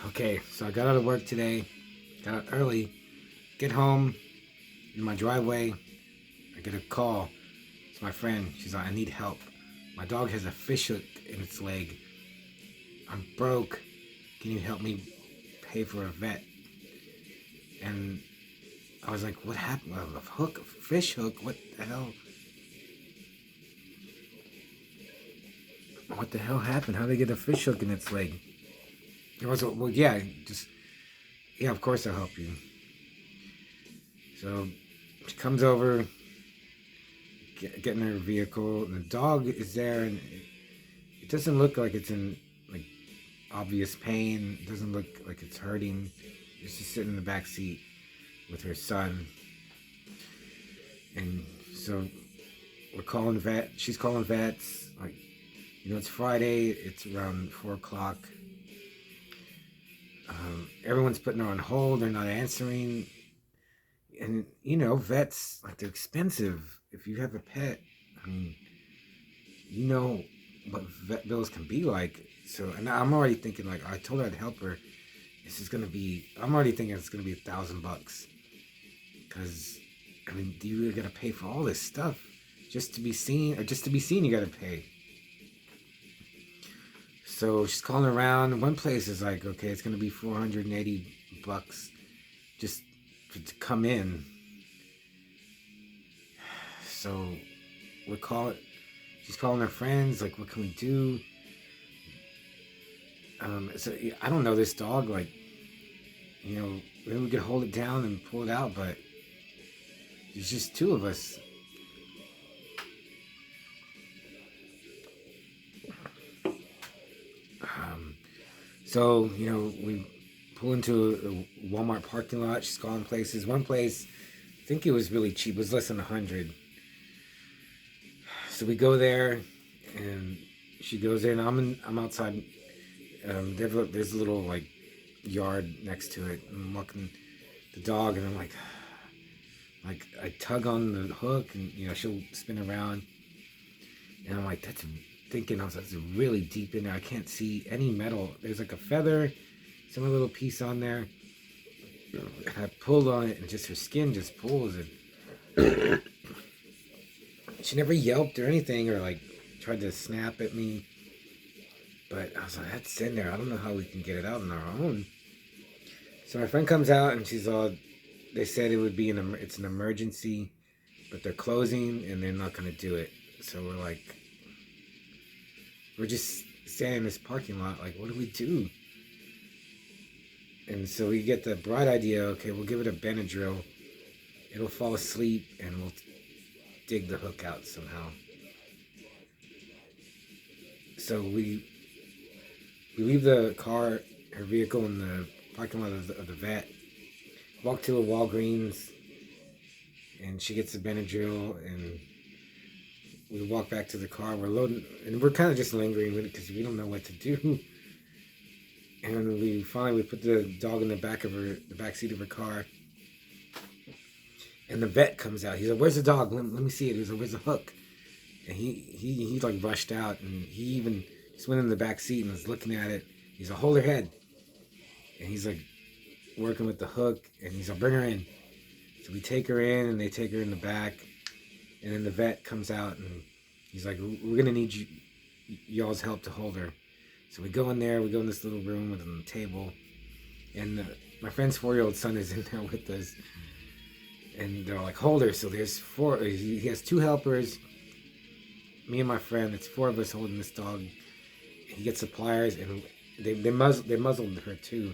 Okay, so I got out of work today, got out early, get home, in my driveway, I get a call. It's my friend. She's like, I need help. My dog has a fish hook in its leg. I'm broke. Can you help me pay for a vet? And I was like, what happened? A hook? A fish hook? What the hell? What the hell happened? How did they get a fish hook in its leg? It was, well, yeah, yeah, of course I'll help you. So she comes over, get in her vehicle, and the dog is there, and it doesn't look like it's in like obvious pain. It doesn't look like it's hurting. It's just sitting in the back seat with her son, and so we're calling vet. She's calling vets. Like, it's Friday. It's around 4 o'clock. Everyone's putting her on hold. They're not answering. And vets, like, they're expensive. If you have a pet, I mean, you know what vet bills can be like. So, and I'm already thinking, like, I told her I'd help her. I'm already thinking it's gonna be $1,000, because I mean, do you really gotta pay for all this stuff just to be seen? Or just to be seen, you gotta pay. So she's calling around. One place is like, okay, it's gonna be $480 just to come in. So she's calling her friends, like, what can we do? So I don't know this dog, like, maybe we could hold it down and pull it out, but there's just two of us. So, we pull into a Walmart parking lot. She's calling places. One place, I think it was really cheap. It was less than 100. So we go there, and she goes there, and I'm outside. There's a little, like, yard next to it. I'm walking the dog, and I'm like I tug on the hook, and she'll spin around, and I'm like, that's really deep in there. I can't see any metal. There's like a feather, some little piece on there. And I pulled on it, and just her skin just pulls, and she never yelped or anything, or like tried to snap at me. But I was like, that's in there. I don't know how we can get it out on our own. So my friend comes out, and she's all, they said it would be it's an emergency, but they're closing and they're not going to do it. So we're just standing in this parking lot, like, what do we do? And so we get the bright idea, okay, we'll give it a Benadryl. It'll fall asleep, and we'll dig the hook out somehow. So we leave the car, her vehicle, in the parking lot of the vet. Walk to a Walgreens, and she gets the Benadryl, and we walk back to the car. We're loading, and we're kind of just lingering with it because we don't know what to do. And we put the dog in the back seat of her car. And the vet comes out. He's like, "Where's the dog? Let me see it." He's like, "Where's the hook?" And he like rushed out, and he just went in the back seat and was looking at it. He's like, "Hold her head," and he's like working with the hook, and he's like, "Bring her in." So we take her in, and they take her in the back, and then the vet comes out, and he's like, "We're gonna need y'all's help to hold her." So we go in there. We go in this little room with a table, and my friend's 4-year-old son is in there with us, and they're like, "Hold her." So there's four. He has two helpers. Me and my friend. It's four of us holding this dog. He gets the pliers, and they muzzled her too.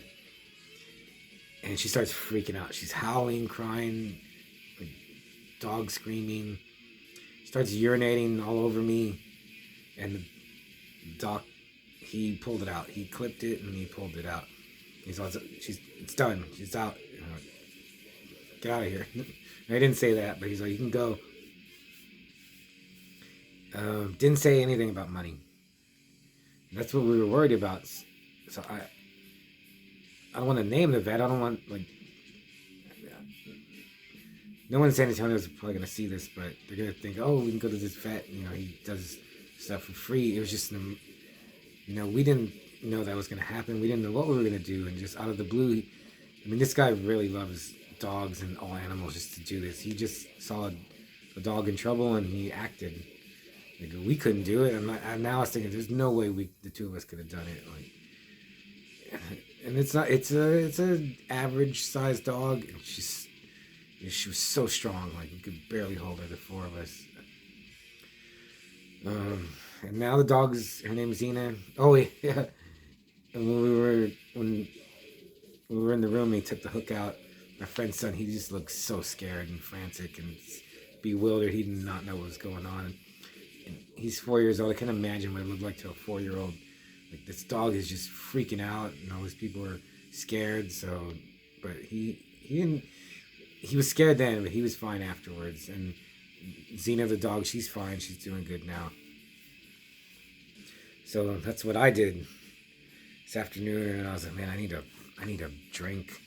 And she starts freaking out. She's howling, crying, like, dog screaming. Starts urinating all over me. And the doc, he pulled it out. He clipped it, and he pulled it out. He's like, it's done. She's out. Get out of here. I didn't say that, but he's like, you can go. Didn't say anything about money. That's what we were worried about. So I don't want to name the vet. I don't want, like, no one in San Antonio is probably going to see this, but they're going to think, oh, we can go to this vet. He does stuff for free. It was just, we didn't know that was going to happen. We didn't know what we were going to do. And just out of the blue, I mean, this guy really loves dogs and all animals just to do this. He just saw a dog in trouble and he acted. Like, we couldn't do it. And now I was thinking, there's no way the two of us could have done it. Like, and it's not. It's a average sized dog. And she was so strong. Like, we could barely hold her, the four of us. And now the dog's, her name's Zena. Oh yeah. And when we were in the room, he took the hook out. My friend's son, he just looked so scared and frantic and bewildered. He did not know what was going on. And he's 4 years old. I can't imagine what it looked like to a 4-year-old. Like, this dog is just freaking out, and all these people are scared. So, but he didn't. He was scared then, but he was fine afterwards. And Xena the dog, she's fine. She's doing good now. So that's what I did this afternoon, and I was like, man, I need a drink.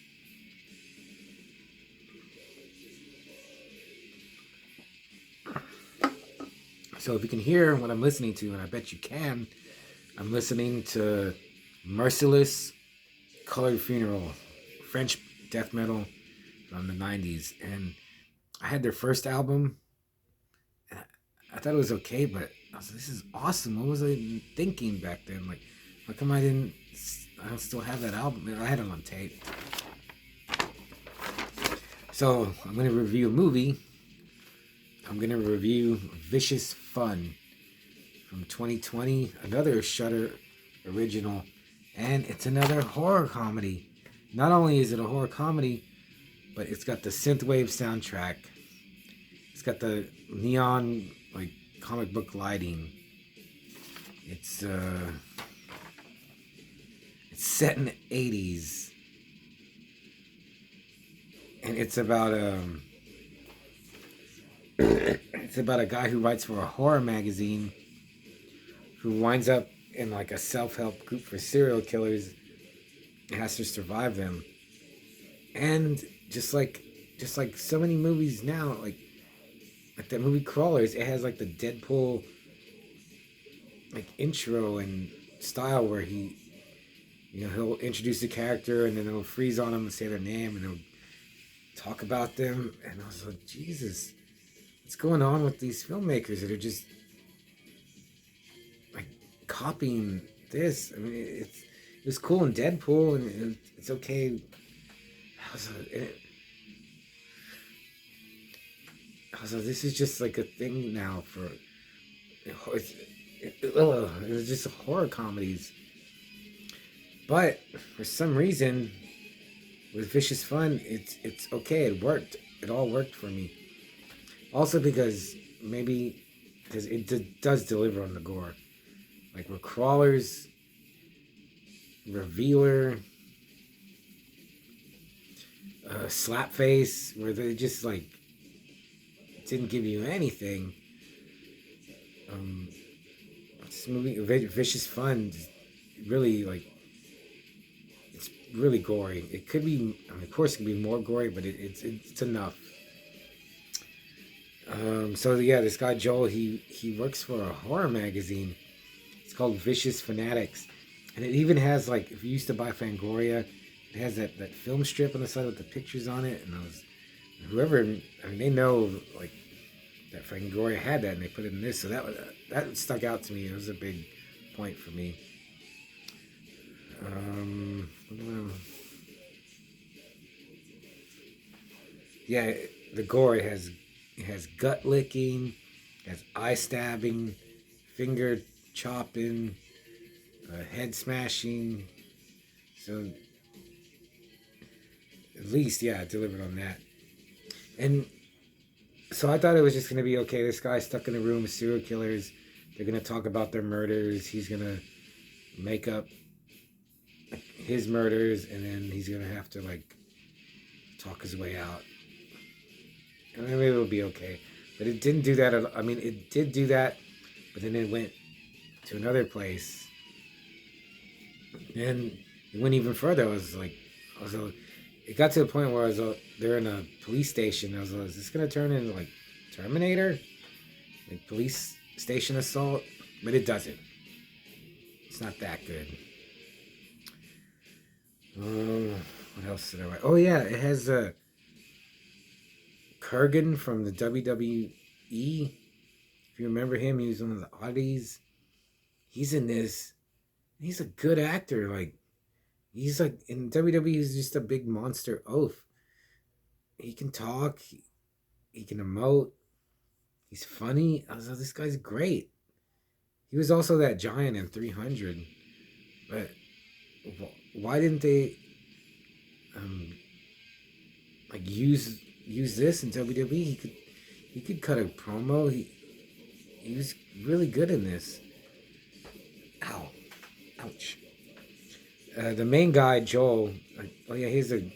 So if you can hear what I'm listening to, and I bet you can, I'm listening to Merciless Colored Funeral, French death metal from the 90s. And I had their first album, and I thought it was okay, but I was like, this is awesome. What was I thinking back then? Like, how come I don't still have that album? I had it on tape. So I'm going to review a movie. I'm going to review Vicious Fun from 2020, another Shudder original, and it's another horror comedy. Not only is it a horror comedy, but it's got the synthwave soundtrack. It's got the neon, like, comic book lighting. It's set in the 80s, and it's about a guy who writes for a horror magazine who winds up in like a self-help group for serial killers and has to survive them. And just like so many movies now, like that movie Crawlers, it has like the Deadpool like intro and style where he'll introduce the character and then it'll freeze on them and say their name and he'll talk about them. And I was like, Jesus, what's going on with these filmmakers that are just like copying this? I mean, it was cool in Deadpool, and it's okay. I was like, this is just like a thing now for. It was just horror comedies. But for some reason, with Vicious Fun, it's okay. It worked. It all worked for me. Also because it does deliver on the gore. Like with Crawlers, Revealer, Slapface, where they just like didn't give you anything. This movie, Vicious Fun, really like it's really gory. It could be, I mean, of course, it could be more gory, but it's enough. So yeah, this guy Joel, he works for a horror magazine. It's called Vicious Fanatics, and it even has, like, if you used to buy Fangoria, it has that film strip on the side with the pictures on it. And they know like that Fangoria had that, and they put it in this, so that stuck out to me. It was a big point for me. Yeah, the gore, it has gut licking, it has eye stabbing, finger chopping, head smashing. So at least, yeah, it delivered on that. And so I thought it was just going to be, okay, this guy's stuck in a room with serial killers. They're going to talk about their murders. He's going to make up his murders, and then he's going to have to, like, talk his way out. And then maybe it'll be okay. But it didn't do that. I mean, it did do that, but then it went to another place. And it went even further. It got to the point where they're in a police station. I was like, is this going to turn into like Terminator? Like police station assault? But it doesn't. It's not that good. else did I write? Oh yeah, it has Kurgan from the WWE. If you remember him, he was one of the oddies. He's in this. He's a good actor. Like he's like in WWE, he's just a big monster oaf. He can talk. He can emote. He's funny. I was like, this guy's great. He was also that giant in 300. But why didn't they um, like use this in WWE? He could cut a promo. He was really good in this. Ow, ouch. The main guy, Joel. Oh yeah, he's a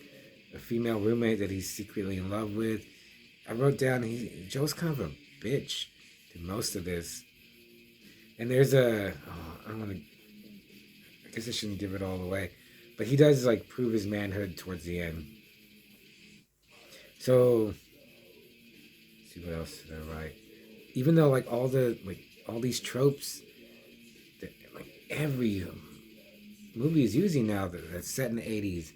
female roommate that he's secretly in love with. I wrote down Joel's kind of a bitch to most of this. And there's I don't want to. I guess I shouldn't give it all away, but he does like prove his manhood towards the end. So, let's see what else did I write? Even though like all these tropes that like every movie is using now that's set in the 80s,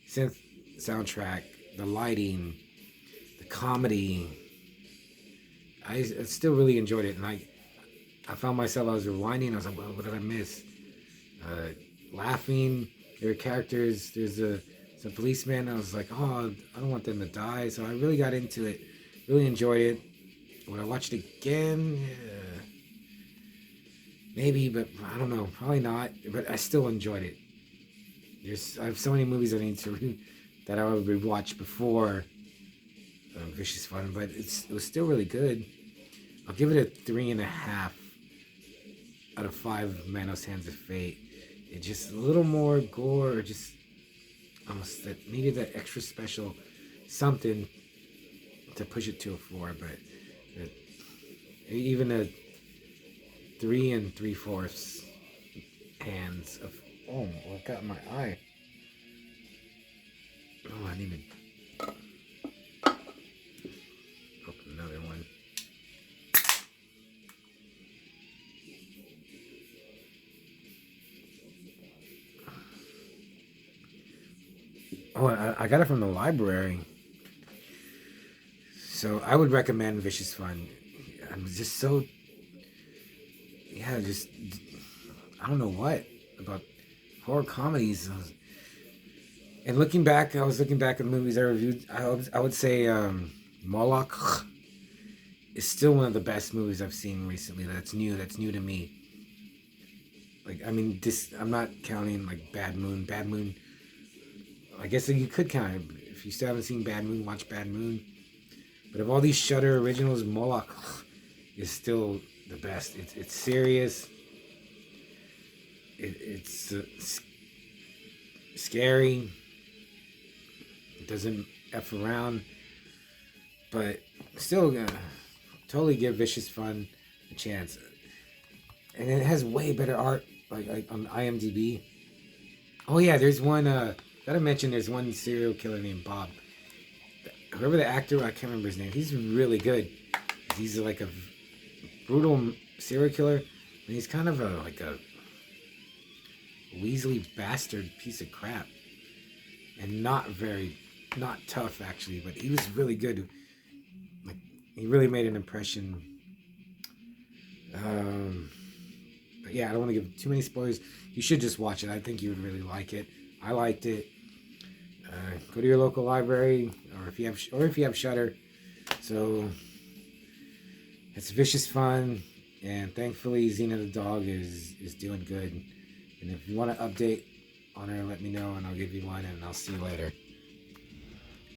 synth soundtrack, the lighting, the comedy. I still really enjoyed it, and I found myself, I was rewinding. I was like, well, what did I miss? Laughing. There are characters. There's a policeman. I was like, oh, I don't want them to die. So I really got into it. Really enjoyed it. Would I watch it again? Maybe, but I don't know. Probably not. But I still enjoyed it. I have so many movies I need to that I would rewatch before Vicious Fun, but it was still really good. I'll give it a 3.5 out of 5 Manos Hands of Fate. It just a little more gore, or just almost that needed that extra special something to push it to a 4. But even a 3 3/4 hands of what got in my eye? Oh, I need to open another one. Oh, I got it from the library. So I would recommend Vicious Fun. I'm just so, yeah, just, I don't know what about horror comedies. And I was looking back at movies I reviewed. I would say Moloch is still one of the best movies I've seen recently. That's new to me. Like, I mean, I'm not counting like Bad Moon. Bad Moon, I guess you could count it. If you still haven't seen Bad Moon, watch Bad Moon. But of all these Shudder originals, Moloch is still the best. It's serious. It's scary. It doesn't F around. But still gonna totally give Vicious Fun a chance. And it has way better art, like on IMDb. Oh yeah, there's one, gotta mention there's one serial killer named Bob. Whoever the actor, I can't remember his name, he's really good. He's like a brutal serial killer, and he's kind of like a Weasley bastard piece of crap. And not tough actually, but he was really good. Like, he really made an impression. But yeah, I don't want to give too many spoilers. You should just watch it. I think you would really like it. I liked it. Go to your local library, or if you have Shudder. So it's Vicious Fun, and thankfully Xena the dog is doing good. And if you want to update on her, let me know, and I'll give you one, and I'll see you later.